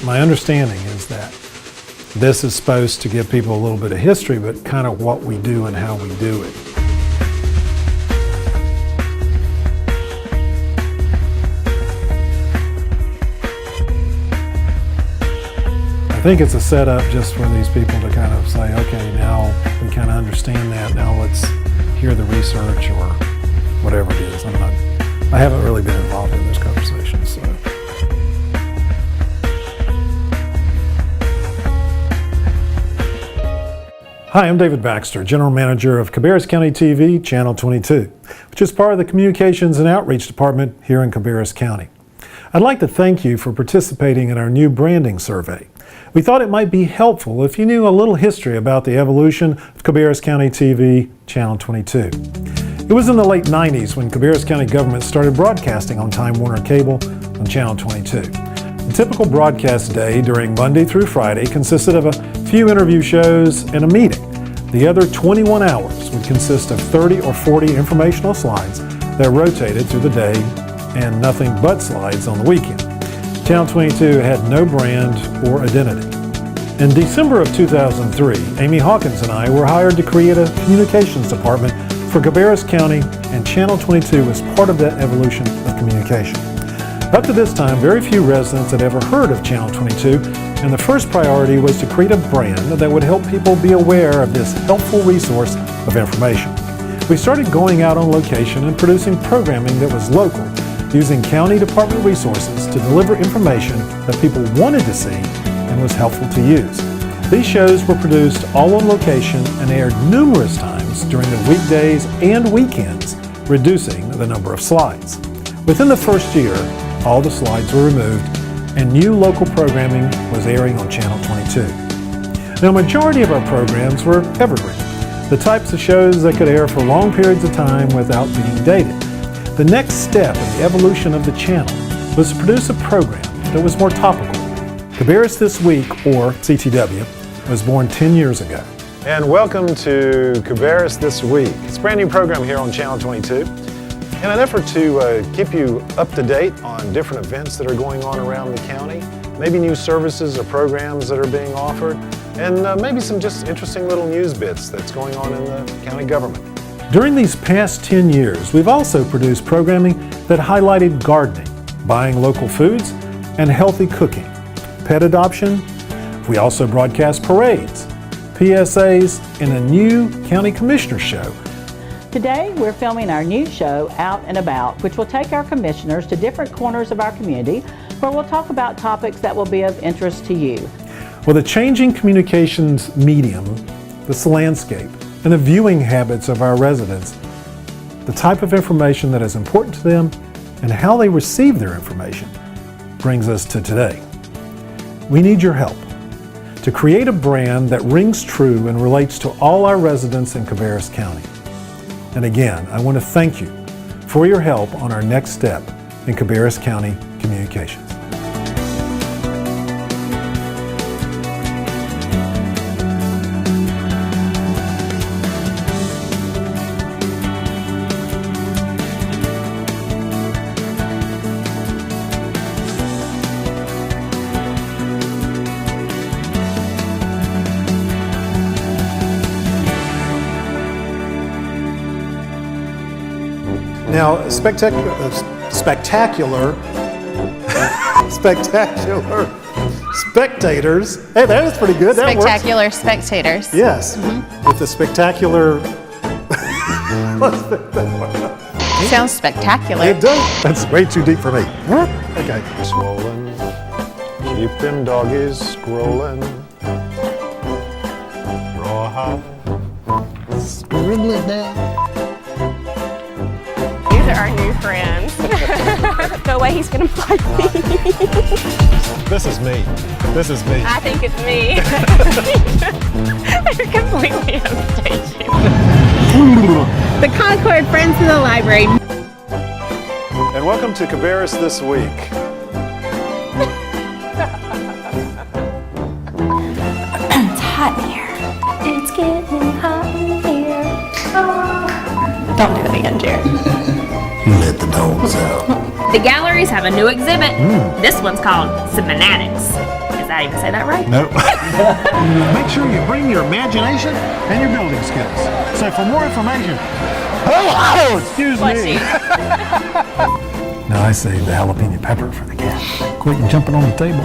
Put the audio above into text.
my understanding is that this is supposed to give people a little bit of history, but kind of what we do and how we do it. I think it's a setup just for these people to kind of say, okay, now we kind of understand that, now let's hear the research or whatever it is. I haven't really been involved in those conversations. So. Hi, I'm David Baxter, General Manager of Cabarrus County TV, Channel 22, which is part of the Communications and Outreach Department here in Cabarrus County. I'd like to thank you for participating in our new branding survey. We thought it might be helpful if you knew a little history about the evolution of Cabarrus County TV, Channel 22. It was in the late 90s when Cabarrus County government started broadcasting on Time Warner Cable on Channel 22. The typical broadcast day during Monday through Friday consisted of a few interview shows and a meeting. The other 21 hours would consist of 30 or 40 informational slides that rotated through the day and nothing but slides on the weekend. Channel 22 had no brand or identity. In December of 2003, Amy Hawkins and I were hired to create a communications department for Cabarrus County, and Channel 22 was part of that evolution of communication. Up to this time, very few residents had ever heard of Channel 22, and the first priority was to create a brand that would help people be aware of this helpful resource of information. We started going out on location and producing programming that was local, using county department resources to deliver information that people wanted to see and was helpful to use. These shows were produced all on location and aired numerous times during the weekdays and weekends, reducing the number of slides. Within the first year, all the slides were removed and new local programming was airing on Channel 22. Now, a majority of our programs were evergreen, the types of shows that could air for long periods of time without being dated. The next step in the evolution of the channel was to produce a program that was more topical. Cabarrus This Week, or CTW, was born 10 years ago. And welcome to Cabarrus This Week. It's a brand new program here on Channel 22. In an effort to keep you up to date on different events that are going on around the county, maybe new services or programs that are being offered, and maybe some just interesting little news bits that's going on in the county government. During these past 10 years, we've also produced programming that highlighted gardening, buying local foods, and healthy cooking, pet adoption. We also broadcast parades, PSAs, and a new county commissioner show. Today, we're filming our new show, Out and About, which will take our commissioners to different corners of our community where we'll talk about topics that will be of interest to you. Well, the changing communications medium, this landscape, and the viewing habits of our residents, the type of information that is important to them, and how they receive their information brings us to today. We need your help to create a brand that rings true and relates to all our residents in Cabarrus County. And again, I want to thank you for your help on our next step in Cabarrus County communications. Now, spectacular spectators. Hey, that was pretty good. Spectacular spectators. Yes, with the spectacular. Sounds spectacular. It does. That's way too deep for me. Okay. Swollen. Keep them doggies scrolling. Rawhide. Scribble it down. These are our new friends. No way he's gonna fight me. This is me. This is me. I think it's me. You're completely upstage. The Concord Friends of the Library. And welcome to Cabarrus This Week. It's hot in here. It's getting hot in here. Oh. Don't do it again, Jared. Let the dogs out. The galleries have a new exhibit. This one's called Semantics. I even say that right? Nope. Make sure you bring your imagination and your building skills. So for more information, excuse me. Now I say the jalapeno pepper for the cat. Quit jumping on the table.